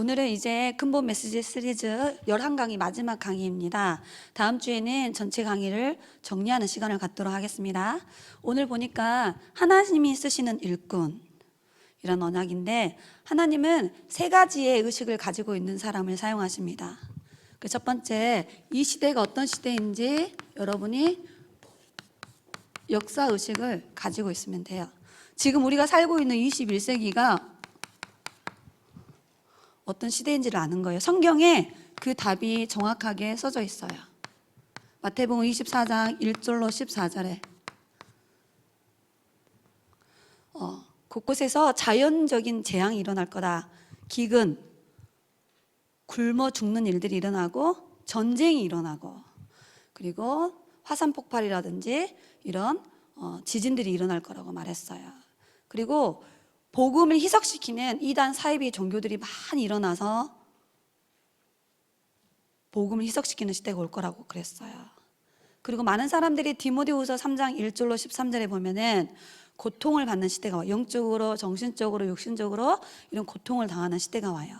오늘은 이제 근본 메시지 시리즈 11강의 마지막 강의입니다. 다음 주에는 전체 강의를 정리하는 시간을 갖도록 하겠습니다. 오늘 보니까 하나님이 쓰시는 일꾼, 이런 언약인데, 하나님은 세 가지의 의식을 가지고 있는 사람을 사용하십니다. 첫 번째, 이 시대가 어떤 시대인지 여러분이 역사의식을 가지고 있으면 돼요. 지금 우리가 살고 있는 21세기가 어떤 시대인지를 아는 거예요. 성경에 그 답이 정확하게 써져 있어요. 마태복음 24장 1절로 14절에 곳곳에서 자연적인 재앙이 일어날 거다. 기근, 굶어 죽는 일들이 일어나고 전쟁이 일어나고 그리고 화산 폭발이라든지 이런 지진들이 일어날 거라고 말했어요. 그리고 복음을 희석시키는 이단 사이비 종교들이 많이 일어나서 복음을 희석시키는 시대가 올 거라고 그랬어요. 그리고 많은 사람들이 디모데후서 3장 1절로 13절에 보면은 고통을 받는 시대가 와요. 영적으로, 정신적으로, 육신적으로 이런 고통을 당하는 시대가 와요.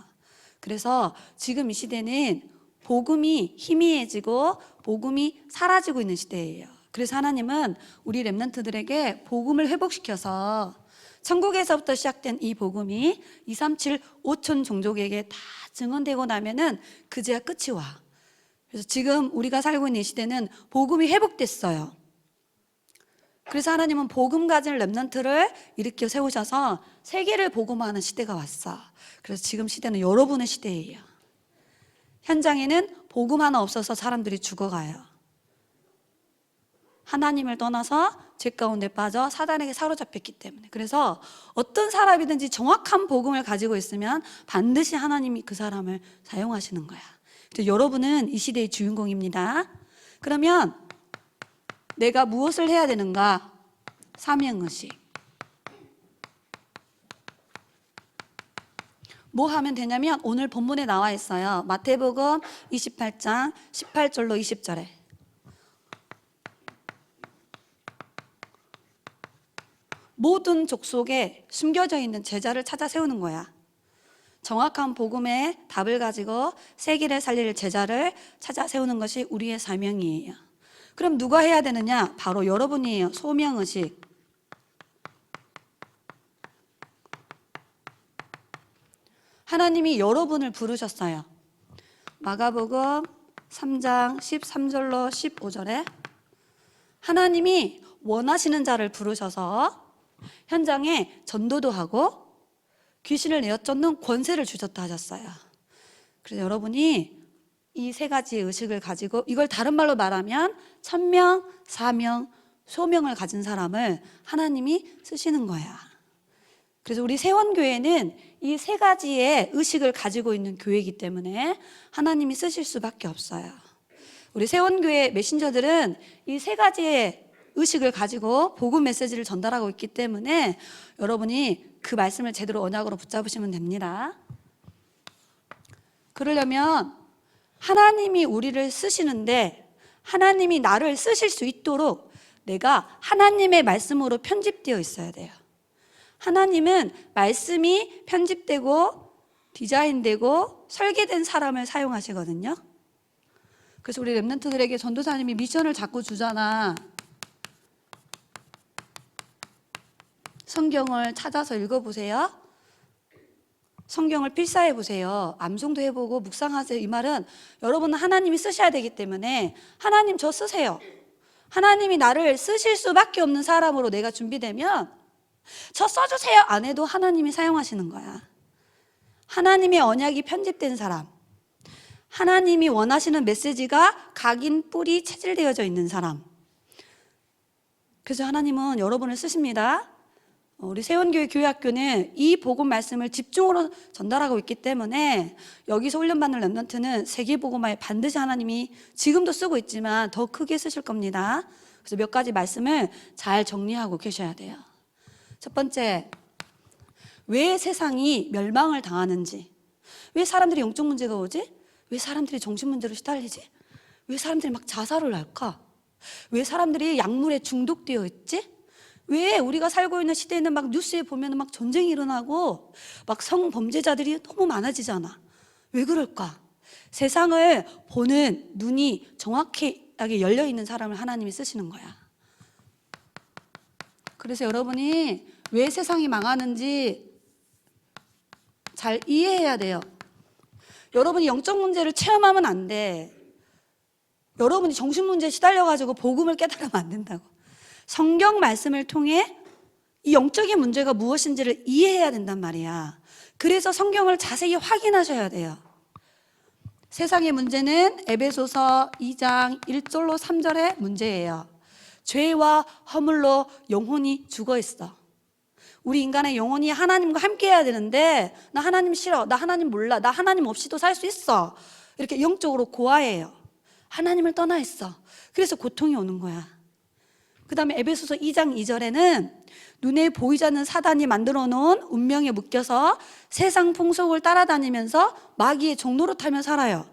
그래서 지금 이 시대는 복음이 희미해지고 복음이 사라지고 있는 시대예요. 그래서 하나님은 우리 렘넌트들에게 복음을 회복시켜서 천국에서부터 시작된 이 복음이 237 5천 종족에게 다 증언되고 나면은 그제야 끝이 와. 그래서 지금 우리가 살고 있는 이 시대는 복음이 회복됐어요. 그래서 하나님은 복음 가진 렘넌트를 일으켜 세우셔서 세계를 복음화하는 시대가 왔어. 그래서 지금 시대는 여러분의 시대예요. 현장에는 복음 하나 없어서 사람들이 죽어가요. 하나님을 떠나서 죄 가운데 빠져 사단에게 사로잡혔기 때문에. 그래서 어떤 사람이든지 정확한 복음을 가지고 있으면 반드시 하나님이 그 사람을 사용하시는 거야. 그래서 여러분은 이 시대의 주인공입니다. 그러면 내가 무엇을 해야 되는가? 사명의식. 뭐 하면 되냐면 오늘 본문에 나와 있어요. 마태복음 28장 18절로 20절에 모든 족속에 숨겨져 있는 제자를 찾아 세우는 거야. 정확한 복음의 답을 가지고 세계를 살릴 제자를 찾아 세우는 것이 우리의 사명이에요. 그럼 누가 해야 되느냐? 바로 여러분이에요. 소명의식. 하나님이 여러분을 부르셨어요. 마가복음 3장 13절로 15절에 하나님이 원하시는 자를 부르셔서 현장에 전도도 하고 귀신을 내어쫓는 권세를 주셨다 하셨어요. 그래서 여러분이 이 세 가지의 의식을 가지고, 이걸 다른 말로 말하면 천명, 사명, 소명을 가진 사람을 하나님이 쓰시는 거야. 그래서 우리 세원교회는 이 세 가지의 의식을 가지고 있는 교회이기 때문에 하나님이 쓰실 수밖에 없어요. 우리 세원교회 메신저들은 이 세 가지의 의식을 가지고 복음 메시지를 전달하고 있기 때문에 여러분이 그 말씀을 제대로 언약으로 붙잡으시면 됩니다. 그러려면 하나님이 우리를 쓰시는데 하나님이 나를 쓰실 수 있도록 내가 하나님의 말씀으로 편집되어 있어야 돼요. 하나님은 말씀이 편집되고 디자인되고 설계된 사람을 사용하시거든요. 그래서 우리 렘넌트들에게 전도사님이 미션을 자꾸 주잖아. 성경을 찾아서 읽어보세요. 성경을 필사해보세요. 암송도 해보고 묵상하세요. 이 말은 여러분은 하나님이 쓰셔야 되기 때문에 하나님 저 쓰세요. 하나님이 나를 쓰실 수밖에 없는 사람으로 내가 준비되면 저 써주세요 안 해도 하나님이 사용하시는 거야. 하나님의 언약이 편집된 사람, 하나님이 원하시는 메시지가 각인 뿔이 체질되어져 있는 사람. 그래서 하나님은 여러분을 쓰십니다. 우리 세원교회 교회학교는 이 복음 말씀을 집중으로 전달하고 있기 때문에 여기서 훈련받는 렘넌트는 세계 복음화에 반드시 하나님이 지금도 쓰고 있지만 더 크게 쓰실 겁니다. 그래서 몇 가지 말씀을 잘 정리하고 계셔야 돼요. 첫 번째, 왜 세상이 멸망을 당하는지, 왜 사람들이 영적 문제가 오지? 왜 사람들이 정신 문제로 시달리지? 왜 사람들이 막 자살을 할까? 왜 사람들이 약물에 중독되어 있지? 왜 우리가 살고 있는 시대에는 막 뉴스에 보면 막 전쟁이 일어나고 막 성범죄자들이 너무 많아지잖아. 왜 그럴까? 세상을 보는 눈이 정확하게 열려 있는 사람을 하나님이 쓰시는 거야. 그래서 여러분이 왜 세상이 망하는지 잘 이해해야 돼요. 여러분이 영적 문제를 체험하면 안 돼. 여러분이 정신 문제에 시달려가지고 복음을 깨달으면 안 된다고. 성경 말씀을 통해 이 영적인 문제가 무엇인지를 이해해야 된단 말이야. 그래서 성경을 자세히 확인하셔야 돼요. 세상의 문제는 에베소서 2장 1절로 3절의 문제예요. 죄와 허물로 영혼이 죽어 있어. 우리 인간의 영혼이 하나님과 함께 해야 되는데 나 하나님 싫어, 나 하나님 몰라, 나 하나님 없이도 살 수 있어. 이렇게 영적으로 고아해요. 하나님을 떠나 있어. 그래서 고통이 오는 거야. 그 다음에 에베소서 2장 2절에는 눈에 보이지 않는 사단이 만들어 놓은 운명에 묶여서 세상 풍속을 따라다니면서 마귀의 종노릇하며 살아요.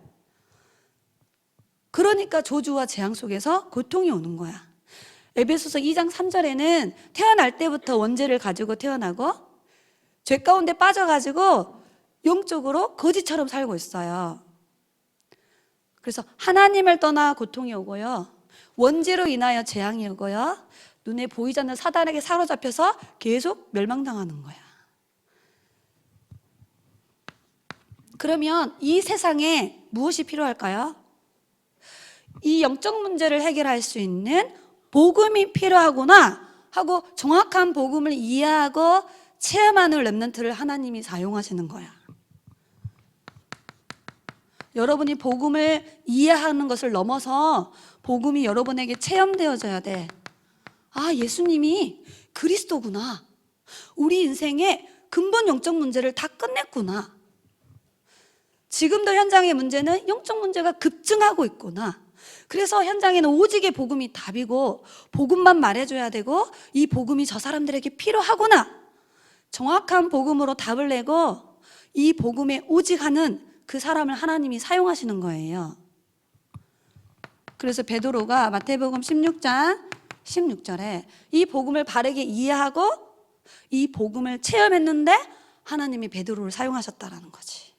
그러니까 저주와 재앙 속에서 고통이 오는 거야. 에베소서 2장 3절에는 태어날 때부터 원죄를 가지고 태어나고 죄 가운데 빠져가지고 영적으로 거지처럼 살고 있어요. 그래서 하나님을 떠나 고통이 오고요, 원죄로 인하여 재앙이 오고요, 눈에 보이지 않는 사단에게 사로잡혀서 계속 멸망당하는 거야. 그러면 이 세상에 무엇이 필요할까요? 이 영적 문제를 해결할 수 있는 복음이 필요하구나 하고 정확한 복음을 이해하고 체험하는 렘넌트를 하나님이 사용하시는 거야. 여러분이 복음을 이해하는 것을 넘어서 복음이 여러분에게 체험되어져야 돼. 아, 예수님이 그리스도구나. 우리 인생의 근본 영적 문제를 다 끝냈구나. 지금도 현장의 문제는 영적 문제가 급증하고 있구나. 그래서 현장에는 오직의 복음이 답이고 복음만 말해줘야 되고 이 복음이 저 사람들에게 필요하구나. 정확한 복음으로 답을 내고 이 복음에 오직하는 그 사람을 하나님이 사용하시는 거예요. 그래서 베드로가 마태복음 16장 16절에 이 복음을 바르게 이해하고 이 복음을 체험했는데 하나님이 베드로를 사용하셨다라는 거지.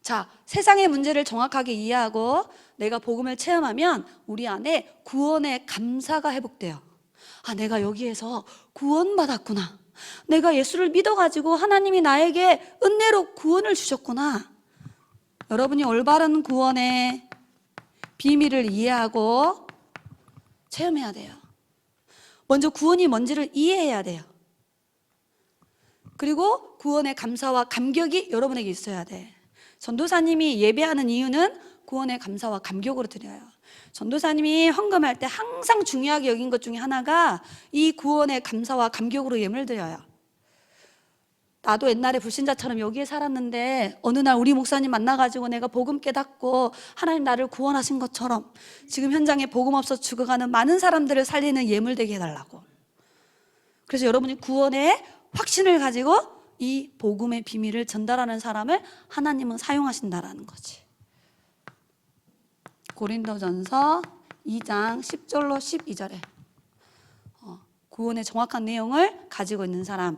자, 세상의 문제를 정확하게 이해하고 내가 복음을 체험하면 우리 안에 구원의 감사가 회복돼요. 아, 내가 여기에서 구원받았구나. 내가 예수를 믿어가지고 하나님이 나에게 은혜로 구원을 주셨구나. 여러분이 올바른 구원의 비밀을 이해하고 체험해야 돼요. 먼저 구원이 뭔지를 이해해야 돼요. 그리고 구원의 감사와 감격이 여러분에게 있어야 돼. 전도사님이 예배하는 이유는 구원의 감사와 감격으로 드려요. 전도사님이 헌금할 때 항상 중요하게 여긴 것 중에 하나가 이 구원의 감사와 감격으로 예물을 드려요. 나도 옛날에 불신자처럼 여기에 살았는데 어느 날 우리 목사님 만나가지고 내가 복음 깨닫고 하나님 나를 구원하신 것처럼 지금 현장에 복음 없어 죽어가는 많은 사람들을 살리는 예물 되게 해달라고. 그래서 여러분이 구원의 확신을 가지고 이 복음의 비밀을 전달하는 사람을 하나님은 사용하신다라는 거지. 고린도전서 2장 10절로 12절에 구원의 정확한 내용을 가지고 있는 사람.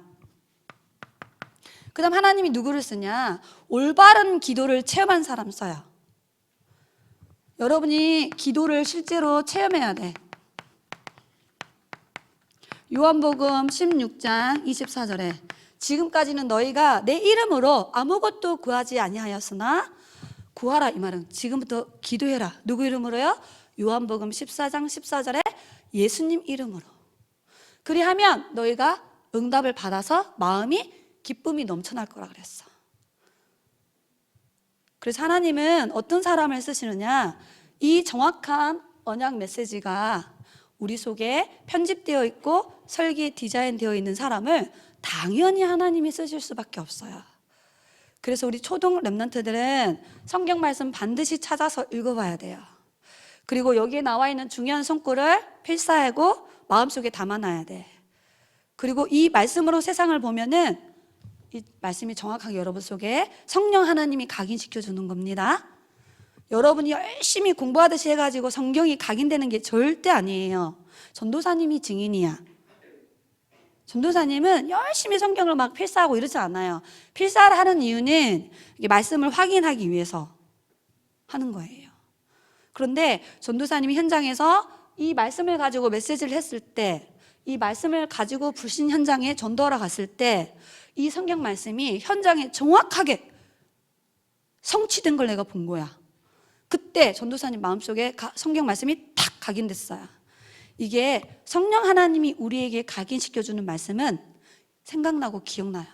그 다음 하나님이 누구를 쓰냐? 올바른 기도를 체험한 사람 써요. 여러분이 기도를 실제로 체험해야 돼. 요한복음 16장 24절에 지금까지는 너희가 내 이름으로 아무것도 구하지 아니하였으나 구하라, 이 말은 지금부터 기도해라. 누구 이름으로요? 요한복음 14장 14절에 예수님 이름으로. 그리하면 너희가 응답을 받아서 마음이 기쁨이 넘쳐날 거라 그랬어. 그래서 하나님은 어떤 사람을 쓰시느냐? 이 정확한 언약 메시지가 우리 속에 편집되어 있고 설계 디자인되어 있는 사람을 당연히 하나님이 쓰실 수밖에 없어요. 그래서 우리 초등 렘넌트들은 성경 말씀 반드시 찾아서 읽어봐야 돼요. 그리고 여기에 나와 있는 중요한 성구를 필사하고 마음속에 담아놔야 돼. 그리고 이 말씀으로 세상을 보면은 이 말씀이 정확하게 여러분 속에 성령 하나님이 각인시켜주는 겁니다. 여러분이 열심히 공부하듯이 해가지고 성경이 각인되는 게 절대 아니에요. 전도사님이 증인이야. 전도사님은 열심히 성경을 막 필사하고 이러지 않아요. 필사를 하는 이유는 말씀을 확인하기 위해서 하는 거예요. 그런데 전도사님이 현장에서 이 말씀을 가지고 메시지를 했을 때, 이 말씀을 가지고 불신 현장에 전도하러 갔을 때 이 성경 말씀이 현장에 정확하게 성취된 걸 내가 본 거야. 그때 전도사님 마음속에 성경 말씀이 탁 각인됐어요. 이게 성령 하나님이 우리에게 각인시켜주는 말씀은 생각나고 기억나요.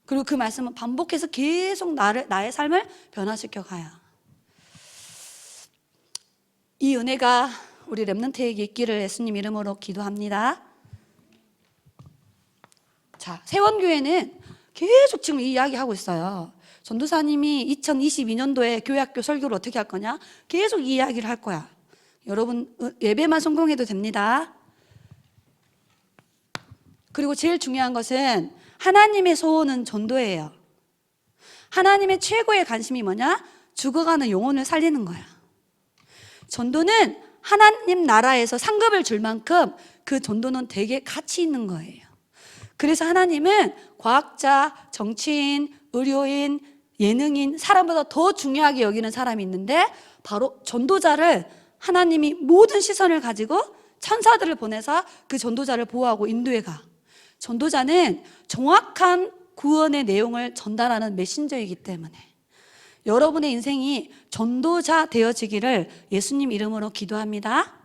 그리고 그 말씀은 반복해서 계속 나의 삶을 변화시켜 가요. 이 은혜가 우리 렘넌트에게 있기를 예수님 이름으로 기도합니다. 자, 세원교회는 계속 지금 이 이야기 하고 있어요. 전도사님이 2022년도에 교회학교 설교를 어떻게 할 거냐? 계속 이 이야기를 할 거야. 여러분 예배만 성공해도 됩니다. 그리고 제일 중요한 것은 하나님의 소원은 전도예요. 하나님의 최고의 관심이 뭐냐? 죽어가는 영혼을 살리는 거야. 전도는 하나님 나라에서 상급을 줄 만큼 그 전도는 되게 가치 있는 거예요. 그래서 하나님은 과학자, 정치인, 의료인, 예능인, 사람보다 더 중요하게 여기는 사람이 있는데 바로 전도자를 하나님이 모든 시선을 가지고 천사들을 보내서 그 전도자를 보호하고 인도해 가. 전도자는 정확한 구원의 내용을 전달하는 메신저이기 때문에 여러분의 인생이 전도자 되어지기를 예수님 이름으로 기도합니다.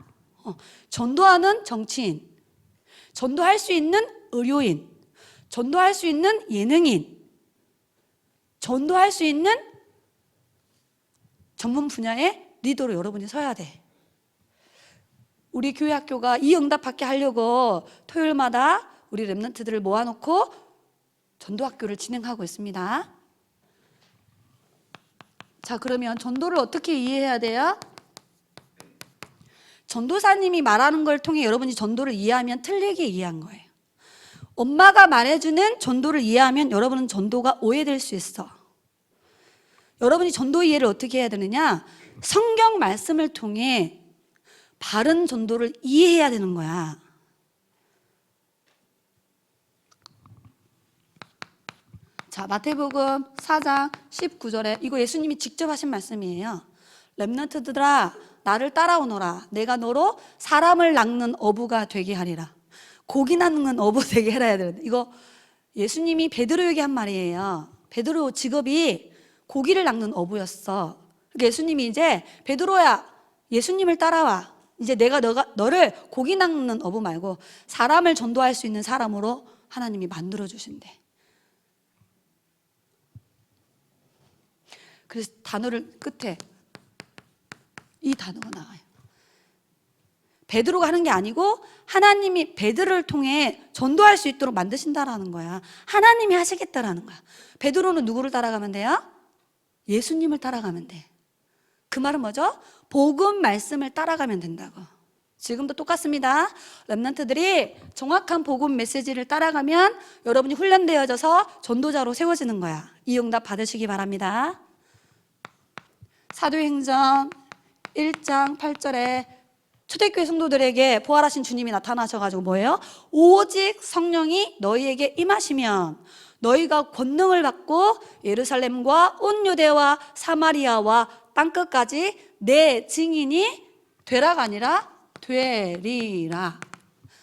전도하는 정치인, 전도할 수 있는 의료인, 전도할 수 있는 예능인, 전도할 수 있는 전문 분야의 리더로 여러분이 서야 돼. 우리 교회 학교가 이 응답받게 하려고 토요일마다 우리 렘넌트들을 모아놓고 전도학교를 진행하고 있습니다. 자, 그러면 전도를 어떻게 이해해야 돼요? 전도사님이 말하는 걸 통해 여러분이 전도를 이해하면 틀리게 이해한 거예요. 엄마가 말해주는 전도를 이해하면 여러분은 전도가 오해될 수 있어. 여러분이 전도 이해를 어떻게 해야 되느냐? 성경 말씀을 통해 바른 전도를 이해해야 되는 거야. 자, 마태복음 4장 19절에 이거 예수님이 직접 하신 말씀이에요. 렘넌트들아 나를 따라오너라. 내가 너로 사람을 낚는 어부가 되게 하리라. 고기 낚는 어부 되게 해라 해야 되는데 이거 예수님이 베드로에게 한 말이에요. 베드로 직업이 고기를 낚는 어부였어. 그러니까 예수님이 이제 베드로야 예수님을 따라와. 이제 내가 너를 고기 낚는 어부 말고 사람을 전도할 수 있는 사람으로 하나님이 만들어 주신대. 그래서 단어를 끝에 이 단어가 나와요. 베드로가 하는 게 아니고 하나님이 베드로를 통해 전도할 수 있도록 만드신다라는 거야. 하나님이 하시겠다라는 거야. 베드로는 누구를 따라가면 돼요? 예수님을 따라가면 돼. 그 말은 뭐죠? 복음 말씀을 따라가면 된다고. 지금도 똑같습니다. 렘넌트들이 정확한 복음 메시지를 따라가면 여러분이 훈련되어져서 전도자로 세워지는 거야. 이 응답 받으시기 바랍니다. 사도행전 1장 8절에 초대교회 성도들에게 부활하신 주님이 나타나셔가지고 뭐예요? 오직 성령이 너희에게 임하시면 너희가 권능을 받고 예루살렘과 온 유대와 사마리아와 땅끝까지 내 증인이 되라가 아니라 되리라.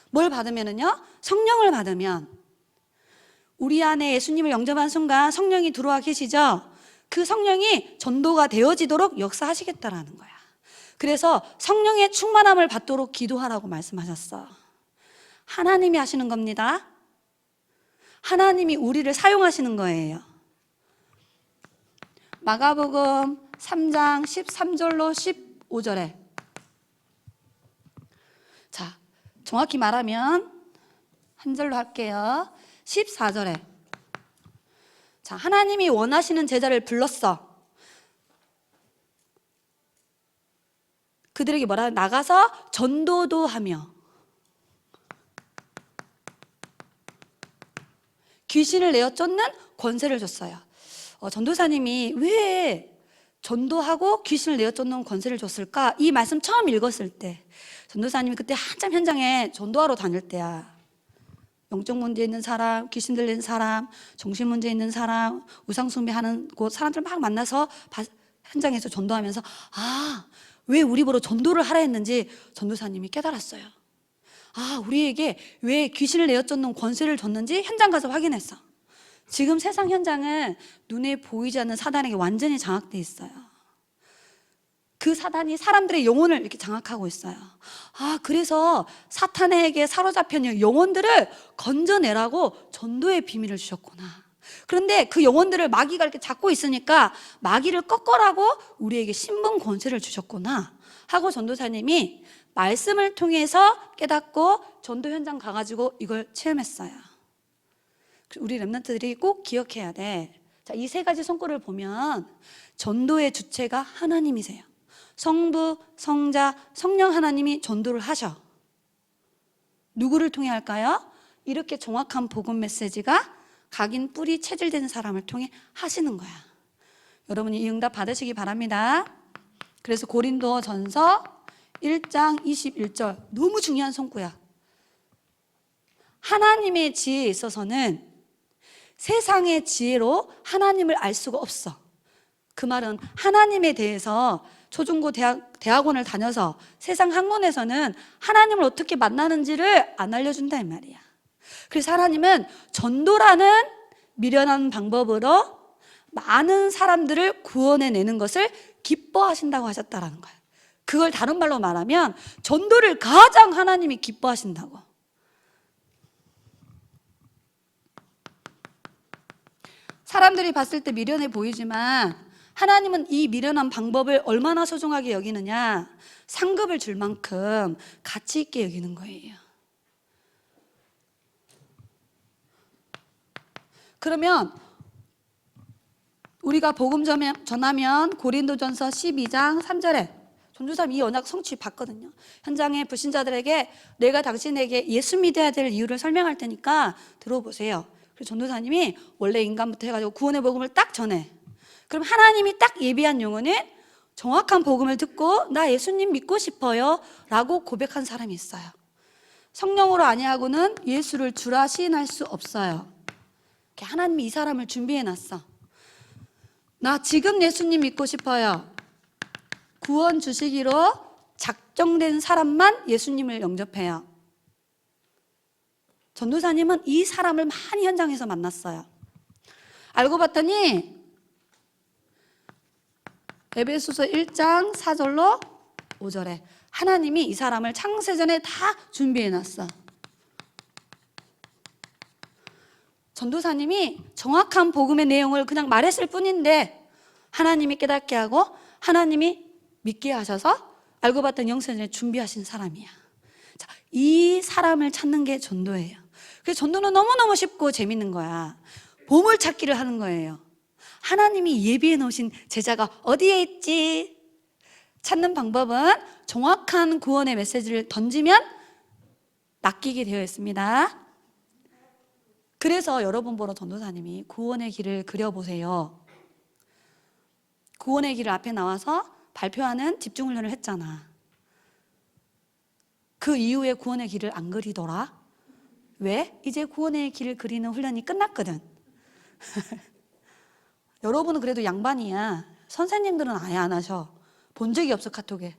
뭘 받으면은요? 성령을 받으면 우리 안에 예수님을 영접한 순간 성령이 들어와 계시죠? 그 성령이 전도가 되어지도록 역사하시겠다라는 거야. 그래서 성령의 충만함을 받도록 기도하라고 말씀하셨어. 하나님이 하시는 겁니다. 하나님이 우리를 사용하시는 거예요. 마가복음 3장 13절로 15절에 자, 정확히 말하면 한 절로 할게요. 14절에 자, 하나님이 원하시는 제자를 불렀어. 그들에게 뭐라 나가서 전도도 하며 귀신을 내어 쫓는 권세를 줬어요. 전도사님이 왜 전도하고 귀신을 내어 쫓는 권세를 줬을까? 이 말씀 처음 읽었을 때 전도사님이 그때 한참 현장에 전도하러 다닐 때야. 영적 문제 있는 사람, 귀신 들린 사람, 정신 문제 있는 사람, 우상 숭배하는 곳 사람들 막 만나서 현장에서 전도하면서 왜 우리 보러 전도를 하라 했는지 전도사님이 깨달았어요. 우리에게 왜 귀신을 내어쫓는 권세를 줬는지 현장 가서 확인했어. 지금 세상 현장은 눈에 보이지 않는 사단에게 완전히 장악돼 있어요. 그 사단이 사람들의 영혼을 이렇게 장악하고 있어요. 그래서 사탄에게 사로잡혀 있는 영혼들을 건져내라고 전도의 비밀을 주셨구나. 그런데 그 영혼들을 마귀가 이렇게 잡고 있으니까 마귀를 꺾으라고 우리에게 신분 권세를 주셨구나 하고 전도사님이 말씀을 통해서 깨닫고 전도 현장 가가지고 이걸 체험했어요. 우리 렘넌트들이 꼭 기억해야 돼. 이 세 가지 손글을 보면 전도의 주체가 하나님이세요. 성부, 성자, 성령 하나님이 전도를 하셔. 누구를 통해 할까요? 이렇게 정확한 복음 메시지가 각인 뿌리 체질된 사람을 통해 하시는 거야. 여러분이 이 응답 받으시기 바랍니다. 그래서 고린도전서 1장 21절 너무 중요한 손구야. 하나님의 지혜에 있어서는 세상의 지혜로 하나님을 알 수가 없어. 그 말은 하나님에 대해서 초중고 대학원을 다녀서 세상 학문에서는 하나님을 어떻게 만나는지를 안 알려준다 이 말이야. 그래서 하나님은 전도라는 미련한 방법으로 많은 사람들을 구원해내는 것을 기뻐하신다고 하셨다라는 거야. 그걸 다른 말로 말하면 전도를 가장 하나님이 기뻐하신다고. 사람들이 봤을 때 미련해 보이지만 하나님은 이 미련한 방법을 얼마나 소중하게 여기느냐, 상급을 줄 만큼 가치 있게 여기는 거예요. 그러면 우리가 복음 전하면 고린도전서 12장 3절에 전도사님 이 언약 성취 봤거든요. 현장의 불신자들에게 내가 당신에게 예수 믿어야 될 이유를 설명할 테니까 들어보세요. 그래서 전도사님이 원래 인간부터 해가지고 구원의 복음을 딱 전해. 그럼 하나님이 딱 예비한 영혼은 정확한 복음을 듣고 나 예수님 믿고 싶어요 라고 고백한 사람이 있어요. 성령으로 아니하고는 예수를 주라 시인할 수 없어요. 하나님이 이 사람을 준비해놨어. 나 지금 예수님 믿고 싶어요. 구원 주시기로 작정된 사람만 예수님을 영접해요. 전도사님은 이 사람을 많이 현장에서 만났어요. 알고 봤더니 에베소서 1장 4절로 5절에 하나님이 이 사람을 창세전에 다 준비해놨어. 전도사님이 정확한 복음의 내용을 그냥 말했을 뿐인데 하나님이 깨닫게 하고 하나님이 믿게 하셔서 알고 봤더니 영세전에 준비하신 사람이야. 자, 이 사람을 찾는 게 전도예요. 그래서 전도는 너무너무 쉽고 재밌는 거야. 보물찾기를 하는 거예요. 하나님이 예비해 놓으신 제자가 어디에 있지? 찾는 방법은 정확한 구원의 메시지를 던지면 낚이게 되어 있습니다. 그래서 여러분 보러 전도사님이 구원의 길을 그려보세요. 구원의 길을 앞에 나와서 발표하는 집중훈련을 했잖아. 그 이후에 구원의 길을 안 그리더라. 왜? 이제 구원의 길을 그리는 훈련이 끝났거든. 여러분은 그래도 양반이야. 선생님들은 아예 안 하셔. 본 적이 없어, 카톡에.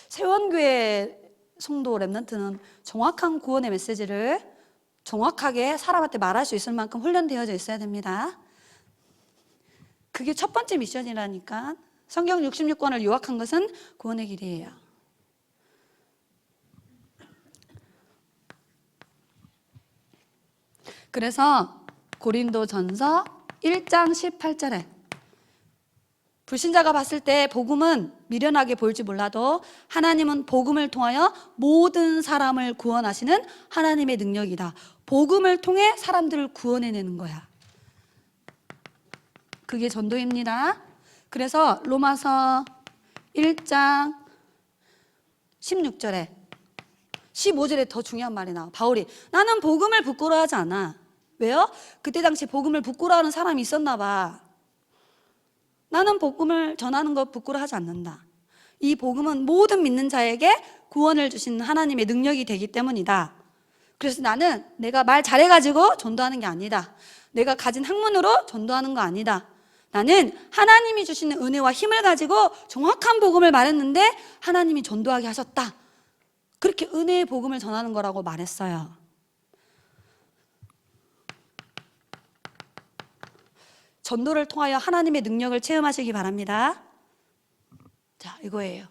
세원교회 성도 렘넌트는 정확한 구원의 메시지를 정확하게 사람한테 말할 수 있을 만큼 훈련되어져 있어야 됩니다. 그게 첫 번째 미션이라니까. 성경 66권을 요약한 것은 구원의 길이에요. 그래서 고린도전서 1장 18절에 불신자가 봤을 때 복음은 미련하게 보일지 몰라도 하나님은 복음을 통하여 모든 사람을 구원하시는 하나님의 능력이다. 복음을 통해 사람들을 구원해내는 거야. 그게 전도입니다. 그래서 로마서 1장 16절에 15절에 더 중요한 말이 나와. 바울이 나는 복음을 부끄러워하지 않아. 왜요? 그때 당시 복음을 부끄러워하는 사람이 있었나 봐. 나는 복음을 전하는 것 부끄러워하지 않는다. 이 복음은 모든 믿는 자에게 구원을 주시는 하나님의 능력이 되기 때문이다. 그래서 나는 내가 말 잘해가지고 전도하는 게 아니다. 내가 가진 학문으로 전도하는 거 아니다. 나는 하나님이 주시는 은혜와 힘을 가지고 정확한 복음을 말했는데 하나님이 전도하게 하셨다. 그렇게 은혜의 복음을 전하는 거라고 말했어요. 전도를 통하여 하나님의 능력을 체험하시기 바랍니다. 자, 이거예요.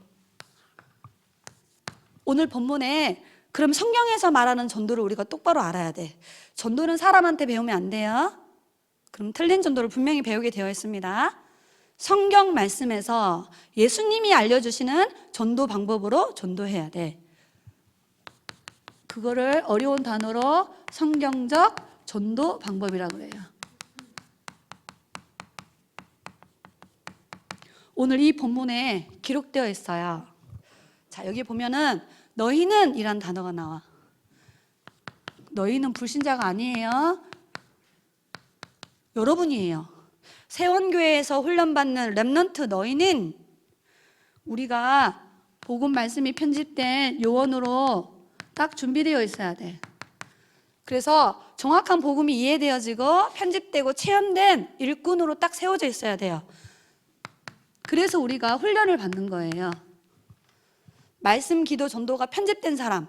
오늘 본문에 그럼 성경에서 말하는 전도를 우리가 똑바로 알아야 돼. 전도는 사람한테 배우면 안 돼요. 그럼 틀린 전도를 분명히 배우게 되어 있습니다. 성경 말씀에서 예수님이 알려주시는 전도 방법으로 전도해야 돼. 그거를 어려운 단어로 성경적 전도 방법이라고 해요. 오늘 이 본문에 기록되어 있어요. 자, 여기 보면은 너희는 이란 단어가 나와. 너희는 불신자가 아니에요. 여러분이에요. 세원교회에서 훈련받는 렘넌트 너희는 우리가 복음 말씀이 편집된 요원으로 딱 준비되어 있어야 돼. 그래서 정확한 복음이 이해되어지고 편집되고 체험된 일꾼으로 딱 세워져 있어야 돼요. 그래서 우리가 훈련을 받는 거예요. 말씀, 기도, 전도가 편집된 사람,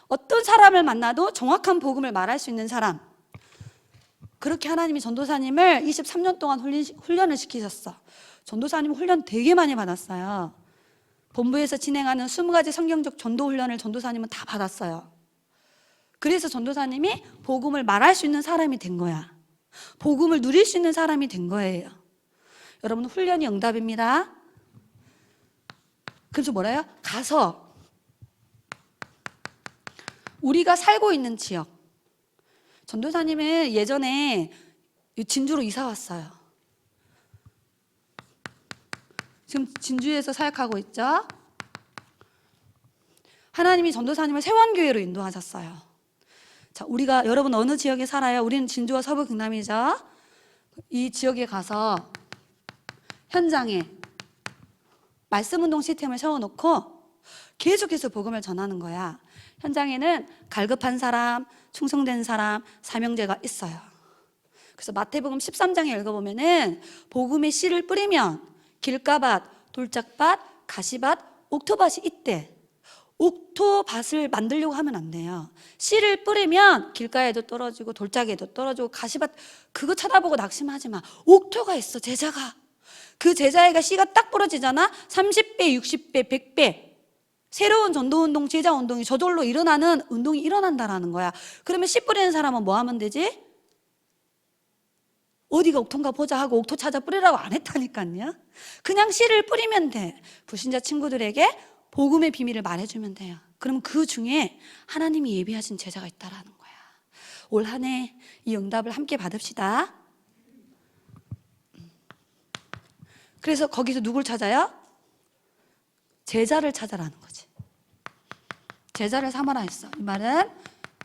어떤 사람을 만나도 정확한 복음을 말할 수 있는 사람, 그렇게 하나님이 전도사님을 23년 동안 훈련을 시키셨어. 전도사님 훈련 되게 많이 받았어요. 본부에서 진행하는 20가지 성경적 전도 훈련을 전도사님은 다 받았어요. 그래서 전도사님이 복음을 말할 수 있는 사람이 된 거야. 복음을 누릴 수 있는 사람이 된 거예요. 여러분, 훈련이 응답입니다. 그래서 뭐래요? 가서 우리가 살고 있는 지역, 전도사님은 예전에 진주로 이사 왔어요. 지금 진주에서 사역하고 있죠. 하나님이 전도사님을 세원교회로 인도하셨어요. 자, 우리가 여러분 어느 지역에 살아요? 우리는 진주와 서부 경남이죠. 이 지역에 가서 현장에 말씀운동 시스템을 세워놓고 계속해서 복음을 전하는 거야. 현장에는 갈급한 사람, 충성된 사람, 사명제가 있어요. 그래서 마태복음 13장에 읽어보면은 복음의 씨를 뿌리면 길가밭, 돌짝밭, 가시밭, 옥토밭이 있대. 옥토밭을 만들려고 하면 안 돼요. 씨를 뿌리면 길가에도 떨어지고 돌짝에도 떨어지고 가시밭, 그거 쳐다보고 낙심하지 마. 옥토가 있어, 제자가. 그 제자애가 씨가 딱 부러지잖아. 30배, 60배, 100배 새로운 전도운동, 제자운동이 저절로 일어나는 운동이 일어난다라는 거야. 그러면 씨 뿌리는 사람은 뭐 하면 되지? 어디가 옥토인가 보자 하고 옥토 찾아 뿌리라고 안 했다니까요. 그냥 씨를 뿌리면 돼. 불신자 친구들에게 복음의 비밀을 말해주면 돼요. 그러면 그 중에 하나님이 예비하신 제자가 있다라는 거야. 올 한 해 이 응답을 함께 받읍시다. 그래서 거기서 누굴 찾아요? 제자를 찾아라는 거지. 제자를 삼아라 했어. 이 말은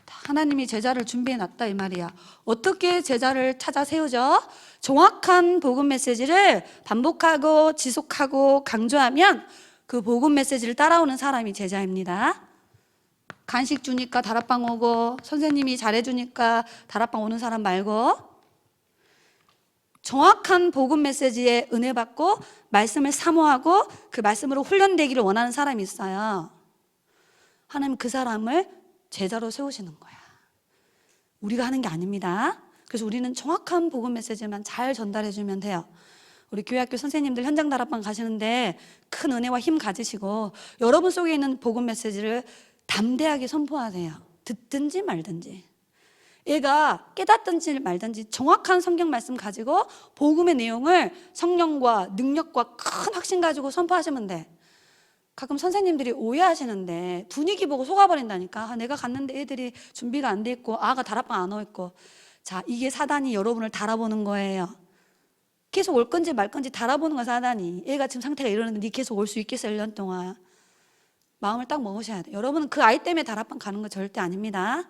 하나님이 제자를 준비해놨다 이 말이야. 어떻게 제자를 찾아 세우죠? 정확한 복음 메시지를 반복하고 지속하고 강조하면 그 복음 메시지를 따라오는 사람이 제자입니다. 간식 주니까 다락방 오고 선생님이 잘해주니까 다락방 오는 사람 말고 정확한 복음 메시지에 은혜 받고 말씀을 사모하고 그 말씀으로 훈련되기를 원하는 사람이 있어요. 하나님 그 사람을 제자로 세우시는 거야. 우리가 하는 게 아닙니다. 그래서 우리는 정확한 복음 메시지만 잘 전달해 주면 돼요. 우리 교회학교 선생님들 현장 다락방 가시는데 큰 은혜와 힘 가지시고 여러분 속에 있는 복음 메시지를 담대하게 선포하세요. 듣든지 말든지. 얘가 깨닫든지 말든지 정확한 성경 말씀 가지고 복음의 내용을 성령과 능력과 큰 확신 가지고 선포하시면 돼. 가끔 선생님들이 오해하시는데 분위기 보고 속아버린다니까. 내가 갔는데 애들이 준비가 안 돼 있고 아가 다락방 안 와 있고. 자, 이게 사단이 여러분을 달아보는 거예요. 계속 올 건지 말 건지 달아보는 거야, 사단이. 얘가 지금 상태가 이러는데 네 계속 올 수 있겠어, 1년 동안. 마음을 딱 먹으셔야 돼. 여러분은 그 아이 때문에 다락방 가는 거 절대 아닙니다.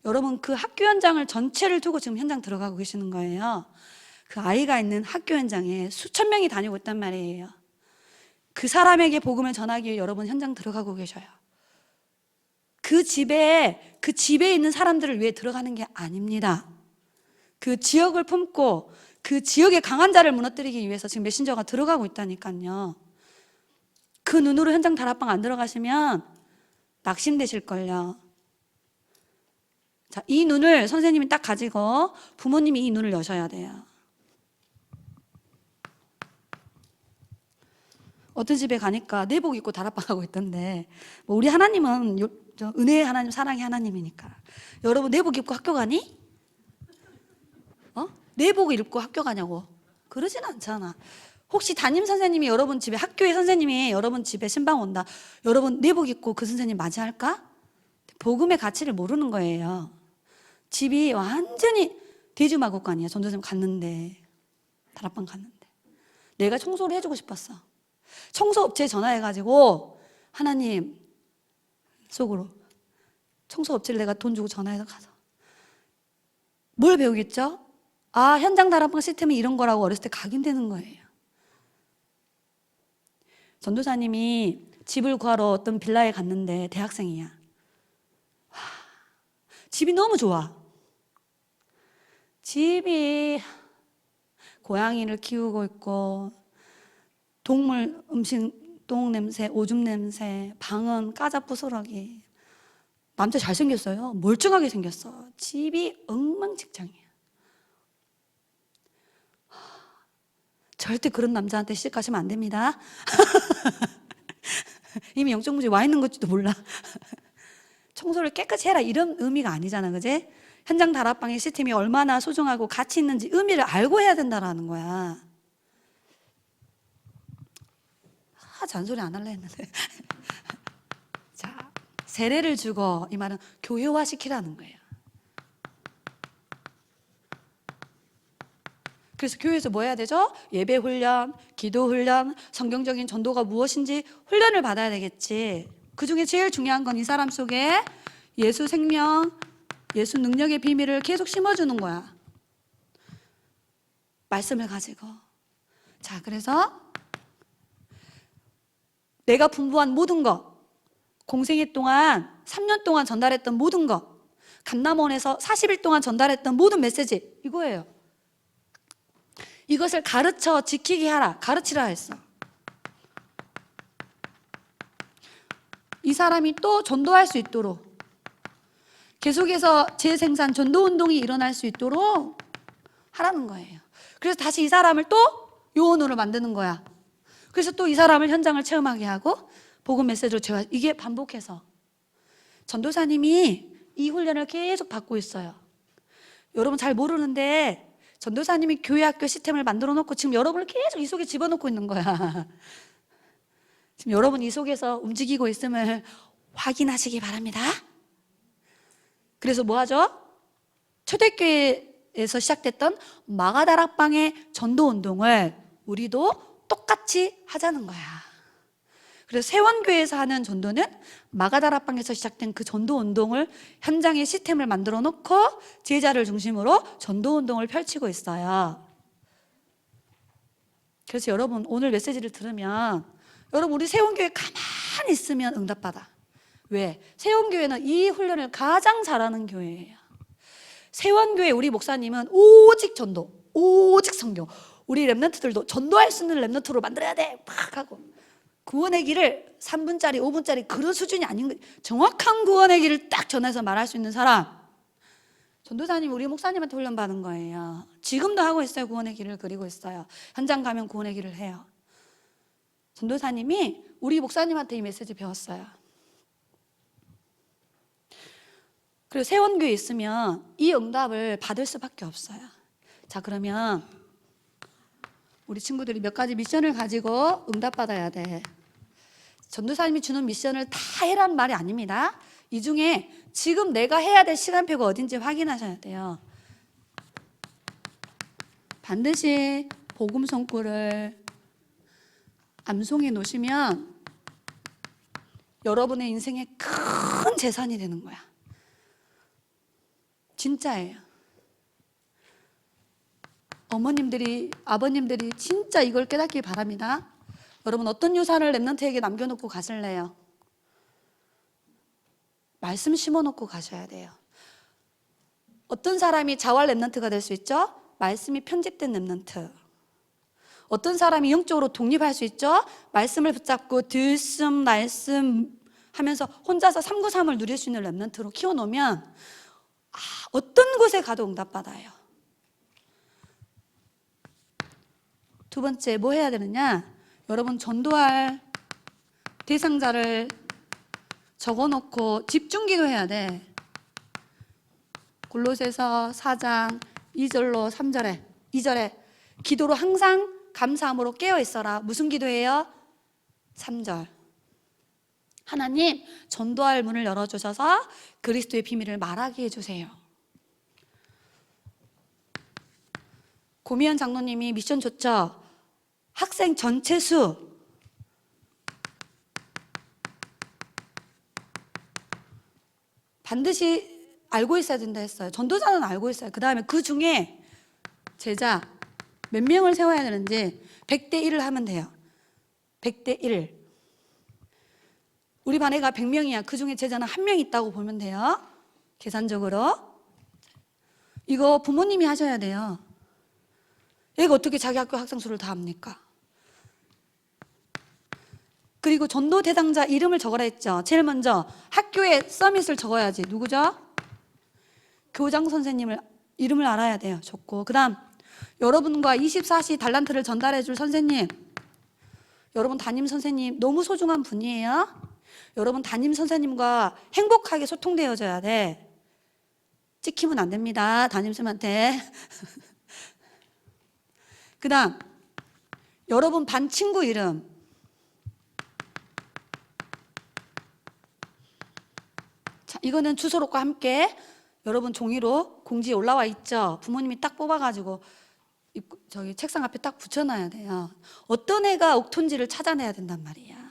여러분 그 학교 현장을 전체를 두고 지금 현장 들어가고 계시는 거예요. 그 아이가 있는 학교 현장에 수천 명이 다니고 있단 말이에요. 그 사람에게 복음을 전하기 위해 여러분 현장 들어가고 계셔요. 그 집에 있는 사람들을 위해 들어가는 게 아닙니다. 그 지역을 품고 그 지역의 강한 자를 무너뜨리기 위해서 지금 메신저가 들어가고 있다니까요. 그 눈으로 현장 다락방 안 들어가시면 낙심되실걸요. 자, 이 눈을 선생님이 딱 가지고 부모님이 이 눈을 여셔야 돼요. 어떤 집에 가니까 내복 입고 다락방 하고 있던데, 뭐 우리 하나님은 은혜의 하나님, 사랑의 하나님이니까. 여러분 내복 입고 학교 가니? 내복 입고 학교 가냐고. 그러진 않잖아. 혹시 담임 선생님이 여러분 집에, 학교의 선생님이 여러분 집에 신방 온다, 여러분 내복 입고 그 선생님 맞이할까? 복음의 가치를 모르는 거예요. 집이 완전히 대주마국간이야. 전도사님 갔는데, 다락방 갔는데 내가 청소를 해주고 싶었어. 청소업체에 전화해가지고, 하나님 속으로 청소업체를 내가 돈 주고 전화해서 가서 뭘 배우겠죠? 아, 현장 다락방 시스템이 이런 거라고 어렸을 때 각인되는 거예요. 전도사님이 집을 구하러 어떤 빌라에 갔는데 대학생이야. 와, 집이 너무 좋아. 집이 고양이를 키우고 있고, 동물 음식, 똥 냄새, 오줌 냄새, 방은 까자부스러기. 남자 잘생겼어요. 멀쩡하게 생겼어. 집이 엉망진창이야. 절대 그런 남자한테 시집 가시면 안 됩니다. 이미 영적 문제 와 있는 것지도 몰라. 청소를 깨끗이 해라 이런 의미가 아니잖아, 그지? 현장 다락방의 시스템이 얼마나 소중하고 가치 있는지 의미를 알고 해야 된다라는 거야. 잔소리 안 할래 했는데. 자, 세례를 주고, 이 말은 교회화 시키라는 거예요. 그래서 교회에서 뭐 해야 되죠? 예배 훈련, 기도 훈련, 성경적인 전도가 무엇인지 훈련을 받아야 되겠지. 그 중에 제일 중요한 건 이 사람 속에 예수 생명, 예수 능력의 비밀을 계속 심어주는 거야. 말씀을 가지고. 자, 그래서 내가 분부한 모든 것, 공생애 동안 3년 동안 전달했던 모든 것, 감남원에서 40일 동안 전달했던 모든 메시지, 이거예요. 이것을 가르쳐 지키게 하라, 가르치라 했어. 이 사람이 또 전도할 수 있도록, 계속해서 재생산 전도운동이 일어날 수 있도록 하라는 거예요. 그래서 다시 이 사람을 또 요원으로 만드는 거야. 그래서 또 이 사람을 현장을 체험하게 하고 복음 메시지로 재화. 이게 반복해서 전도사님이 이 훈련을 계속 받고 있어요. 여러분 잘 모르는데 전도사님이 교회 학교 시스템을 만들어 놓고 지금 여러분을 계속 이 속에 집어넣고 있는 거야. 지금 여러분 이 속에서 움직이고 있음을 확인하시기 바랍니다. 그래서 뭐 하죠? 초대교회에서 시작됐던 마가다락방의 전도운동을 우리도 똑같이 하자는 거야. 그래서 세원교회에서 하는 전도는 마가다락방에서 시작된 그 전도운동을 현장의 시스템을 만들어 놓고 제자를 중심으로 전도운동을 펼치고 있어요. 그래서 여러분 오늘 메시지를 들으면 여러분 우리 세원교회 가만히 있으면 응답받아. 왜? 세원교회는 이 훈련을 가장 잘하는 교회예요. 세원교회 우리 목사님은 오직 전도, 오직 성경. 우리 랩런트들도 전도할 수 있는 랩런트로 만들어야 돼. 막 하고. 구원의 길을 3분짜리, 5분짜리 그런 수준이 아닌 거예요. 정확한 구원의 길을 딱 전해서 말할 수 있는 사람. 전도사님 우리 목사님한테 훈련 받은 거예요. 지금도 하고 있어요. 구원의 길을 그리고 있어요. 현장 가면 구원의 길을 해요. 전도사님이 우리 목사님한테 이 메시지 배웠어요. 그리고 세원교에 있으면 이 응답을 받을 수밖에 없어요. 자, 그러면 우리 친구들이 몇 가지 미션을 가지고 응답받아야 돼. 전도사님이 주는 미션을 다 해라는 말이 아닙니다. 이 중에 지금 내가 해야 될 시간표가 어딘지 확인하셔야 돼요. 반드시 복음 성구를 암송해 놓으시면 여러분의 인생에 큰 재산이 되는 거야. 진짜예요. 어머님들이, 아버님들이 진짜 이걸 깨닫기 바랍니다. 여러분 어떤 유산을 렘넌트에게 남겨놓고 가실래요? 말씀 심어놓고 가셔야 돼요. 어떤 사람이 자활 렘넌트가 될 수 있죠? 말씀이 편집된 렘넌트. 어떤 사람이 영적으로 독립할 수 있죠? 말씀을 붙잡고 들씀 날씀 하면서 혼자서 393을 누릴 수 있는 렘넌트로 키워놓으면 어떤 곳에 가도 응답받아요. 두 번째 뭐 해야 되느냐? 여러분 전도할 대상자를 적어놓고 집중기도 해야 돼. 골로새서 4장 2절로 3절에 2절에 기도로 항상 감사함으로 깨어있어라. 무슨 기도예요? 3절. 하나님 전도할 문을 열어주셔서 그리스도의 비밀을 말하게 해주세요. 고미연 장로님이 미션 줬죠. 학생 전체 수 반드시 알고 있어야 된다 했어요. 전도자는 알고 있어요. 그 다음에 그 중에 제자 몇 명을 세워야 되는지 100대 1을 하면 돼요. 100대 1. 우리 반 애가 100명이야. 그 중에 제자는 1명 있다고 보면 돼요. 계산적으로. 이거 부모님이 하셔야 돼요. 얘가 어떻게 자기 학교 학생 수를 다 합니까? 그리고 전도 대상자 이름을 적어라 했죠. 제일 먼저 학교에 서밋을 적어야지. 누구죠? 교장 선생님을 이름을 알아야 돼요. 좋고. 그 다음 여러분과 24시 달란트를 전달해 줄 선생님, 여러분 담임 선생님 너무 소중한 분이에요. 여러분 담임 선생님과 행복하게 소통되어져야 돼. 찍히면 안 됩니다. 담임쌤한테. 그 다음 여러분 반 친구 이름, 자, 이거는 주소록과 함께 여러분 종이로 공지에 올라와 있죠. 부모님이 딱 뽑아가지고 저기 책상 앞에 딱 붙여놔야 돼요. 어떤 애가 옥톤지를 찾아내야 된단 말이야.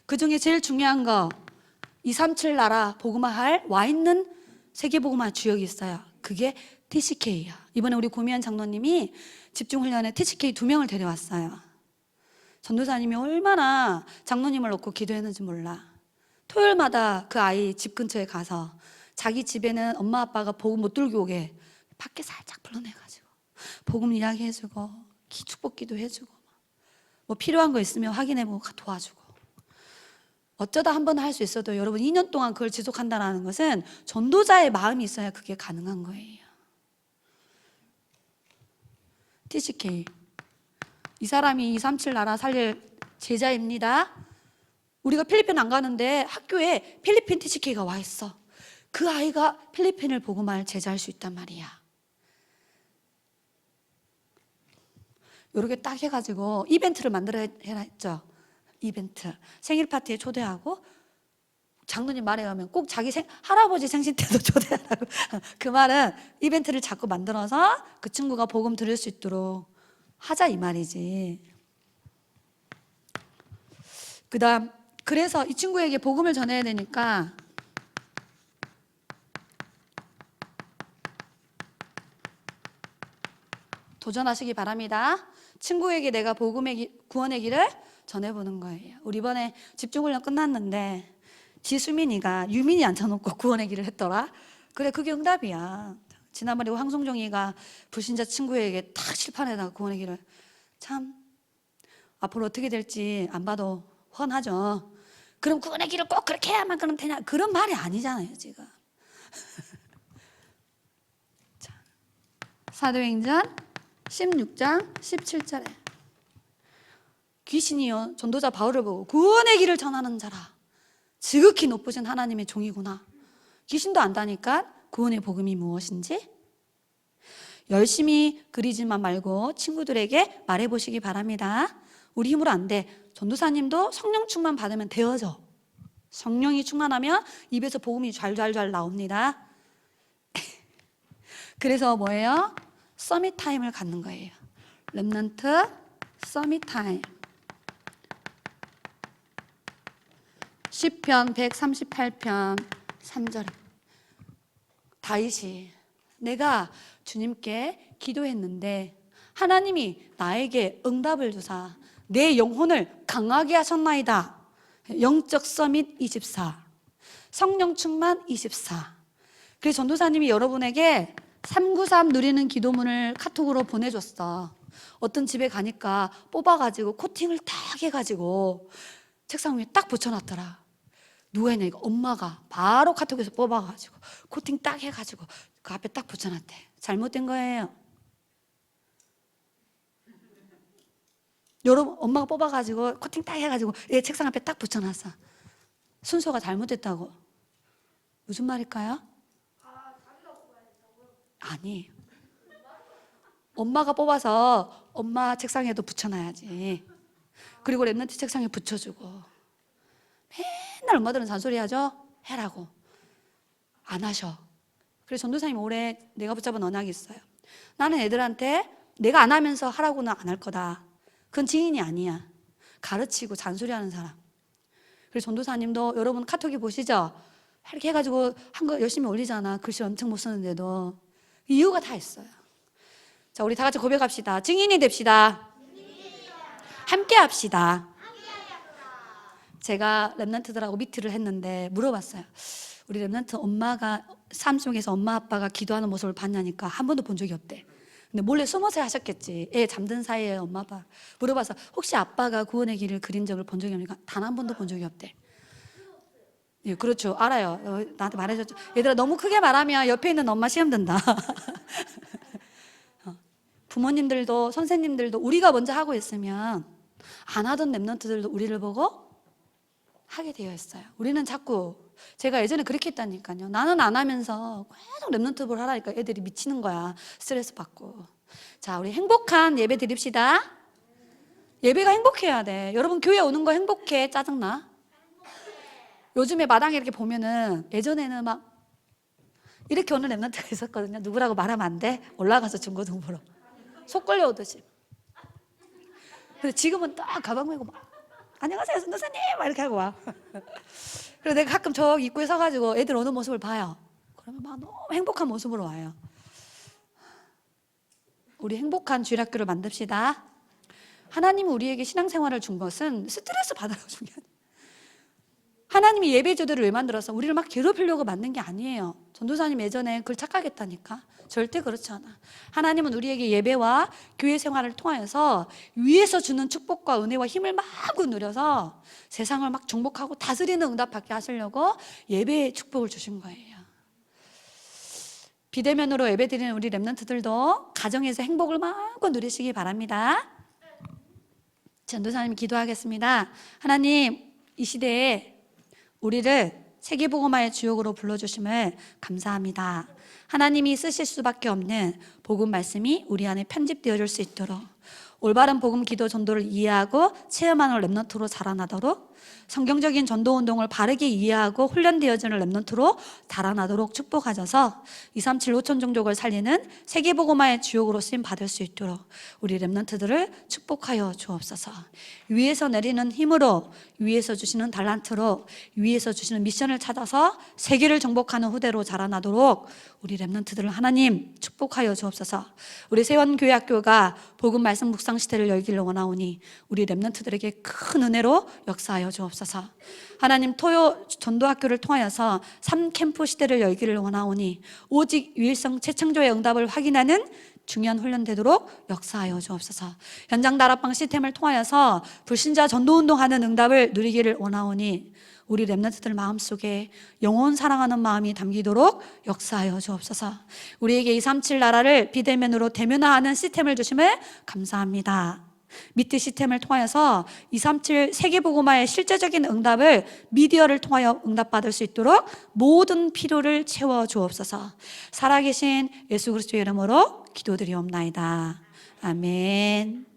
그 중에 제일 중요한 거 237 나라 복음화할 와 있는 세계복음화 주역이 있어요. 그게 TCK야. 이번에 우리 고미안 장로님이 집중훈련에 TCK 2명을 데려왔어요. 전도사님이 얼마나 장로님을 놓고 기도했는지 몰라. 토요일마다 그 아이 집 근처에 가서 자기 집에는 엄마 아빠가 복음 못 들고 오게 밖에 살짝 불러내가지고 복음 이야기해주고 축복기도 해주고 뭐 필요한 거 있으면 확인해보고 도와주고. 어쩌다 한 번 할 수 있어도 여러분 2년 동안 그걸 지속한다는 것은 전도자의 마음이 있어야 그게 가능한 거예요. TCK 이 사람이 237 나라 살릴 제자입니다. 우리가 필리핀 안 가는데 학교에 필리핀 TCK가 와 있어. 그 아이가 필리핀을 복음할 제자할 수 있단 말이야. 요렇게 딱 해가지고 이벤트를 만들어야 했죠. 이벤트. 생일 파티에 초대하고 장로님 말에 의하면 꼭 자기 할아버지 생신 때도 초대하라고. 그 말은 이벤트를 자꾸 만들어서 그 친구가 복음 들을 수 있도록 하자 이 말이지. 그 다음 그래서 이 친구에게 복음을 전해야 되니까 도전하시기 바랍니다. 친구에게 내가 복음의 구원의 길을 전해보는 거예요. 우리 이번에 집중훈련 끝났는데 지수민이가 유민이 앉혀놓고 구원의 길을 했더라. 그래 그게 응답이야. 지난번에 황송종이가 불신자 친구에게 탁 칠판에다가 구원의 길을, 참 앞으로 어떻게 될지 안 봐도 훤하죠. 그럼 구원의 길을 꼭 그렇게 해야만 그럼 되냐, 그런 말이 아니잖아요 지금. 자, 사도행전 16장 17절에 귀신이요 전도자 바울을 보고 구원의 길을 전하는 자라, 지극히 높으신 하나님의 종이구나. 귀신도 안다니까 구원의 복음이 무엇인지. 열심히 그리지만 말고 친구들에게 말해보시기 바랍니다. 우리 힘으로 안 돼. 전도사님도 성령 충만 받으면 되어져. 성령이 충만하면 입에서 복음이 잘잘잘 나옵니다. 그래서 뭐예요? 서밋 타임을 갖는 거예요. 렘넌트 서밋 타임. 시편 138편 3절. 다윗이 내가 주님께 기도했는데 하나님이 나에게 응답을 주사 내 영혼을 강하게 하셨나이다. 영적 서밋 24, 성령 충만 24. 그래서 전도사님이 여러분에게 393 누리는 기도문을 카톡으로 보내줬어. 어떤 집에 가니까 뽑아가지고 코팅을 딱 해가지고 책상 위에 딱 붙여놨더라. 누가 했냐? 이거 엄마가 바로 카톡에서 뽑아가지고 코팅 딱 해가지고 그 앞에 딱 붙여놨대. 잘못된 거예요. 여러분, 엄마가 뽑아가지고 코팅 딱 해가지고 얘 책상 앞에 딱 붙여놨어. 순서가 잘못됐다고. 무슨 말일까요? 아니, 엄마가 뽑아서 엄마 책상에도 붙여놔야지. 그리고 랩런트 책상에 붙여주고. 맨날 엄마들은 잔소리하죠? 해라고. 안 하셔. 그래서 전도사님 올해 내가 붙잡은 언약이 있어요. 나는 애들한테 내가 안 하면서 하라고는 안 할 거다. 그건 증인이 아니야. 가르치고 잔소리하는 사람. 그래서 전도사님도 여러분 카톡에 보시죠? 이렇게 해가지고 한 거 열심히 올리잖아. 글씨 엄청 못 쓰는데도. 이유가 다 있어요. 자, 우리 다 같이 고백합시다. 증인이 됩시다. 함께 합시다. 제가 랩런트들하고 미트를 했는데 물어봤어요. 우리 랩런트 엄마가 삶 속에서 엄마 아빠가 기도하는 모습을 봤냐니까 한 번도 본 적이 없대. 근데 몰래 숨어서 하셨겠지. 애 잠든 사이에 엄마 아빠 물어봐서 혹시 아빠가 구원의 길을 그린 적을 본 적이 없니까 단 한 번도 본 적이 없대. 예, 그렇죠. 알아요. 나한테 말해줬죠. 얘들아 너무 크게 말하면 옆에 있는 엄마 시험 든다. 부모님들도 선생님들도 우리가 먼저 하고 있으면 안 하던 랩런트들도 우리를 보고 하게 되어 있어요. 우리는 자꾸 제가 예전에 그렇게 했다니까요. 나는 안 하면서 계속 랩런트 볼 하라니까 애들이 미치는 거야. 스트레스 받고. 자, 우리 행복한 예배 드립시다. 예배가 행복해야 돼. 여러분 교회 오는 거 행복해? 짜증나? 요즘에 마당에 이렇게 보면은 예전에는 막 이렇게 오는 랩런트가 있었거든요. 누구라고 말하면 안 돼. 올라가서 중고등부로 속 끌려오듯이. 근데 지금은 딱 가방 메고 막 안녕하세요 선교사님 막 이렇게 하고 와. 그래서 내가 가끔 저 입구에 서가지고 애들 오는 모습을 봐요. 그러면 막 너무 행복한 모습으로 와요. 우리 행복한 주일학교를 만듭시다. 하나님이 우리에게 신앙생활을 준 것은 스트레스 받으라고 준 게 아니에요. 하나님이 예배제도를 왜 만들어서 우리를 막 괴롭히려고 만든 게 아니에요. 전도사님 예전에 그걸 착각했다니까. 절대 그렇지 않아. 하나님은 우리에게 예배와 교회 생활을 통하여서 위에서 주는 축복과 은혜와 힘을 마구 누려서 세상을 막 정복하고 다스리는 응답받게 하시려고 예배의 축복을 주신 거예요. 비대면으로 예배드리는 우리 랩런트들도 가정에서 행복을 마구 누리시기 바랍니다. 전도사님 기도하겠습니다. 하나님, 이 시대에 우리를 세계복음화의 주역으로 불러주심을 감사합니다. 하나님이 쓰실 수밖에 없는 복음 말씀이 우리 안에 편집되어질 수 있도록 올바른 복음 기도 전도를 이해하고 체험하는 랩런트로 자라나도록 성경적인 전도 운동을 바르게 이해하고 훈련되어지는 랩런트로 자라나도록 축복하셔서 237 5천 종족을 살리는 세계복음화의 주역으로 쓰임 받을 수 있도록 우리 랩런트들을 축복하여 주옵소서. 위에서 내리는 힘으로, 위에서 주시는 달란트로, 위에서 주시는 미션을 찾아서 세계를 정복하는 후대로 자라나도록 우리 랩런트들을 하나님 축복하여 주옵소서. 우리 세원교회학교가 복음 말씀 묵상 시대를 열기를 원하오니 우리 랩런트들에게 큰 은혜로 역사하여 주옵소서. 하나님 토요 전도학교를 통하여서 3캠프 시대를 열기를 원하오니 오직 유일성 재창조의 응답을 확인하는 중요한 훈련 되도록 역사하여 주옵소서. 현장 다락방 시스템을 통하여서 불신자 전도운동하는 응답을 누리기를 원하오니 우리 랩런트들 마음속에 영혼 사랑하는 마음이 담기도록 역사하여 주옵소서. 우리에게 237 나라를 비대면으로 대면화하는 시스템을 주심을 감사합니다. 미트 시스템을 통하여서 237 세계복음화의 실제적인 응답을 미디어를 통하여 응답받을 수 있도록 모든 필요를 채워 주옵소서. 살아계신 예수 그리스도의 이름으로 기도드리옵나이다. 아멘.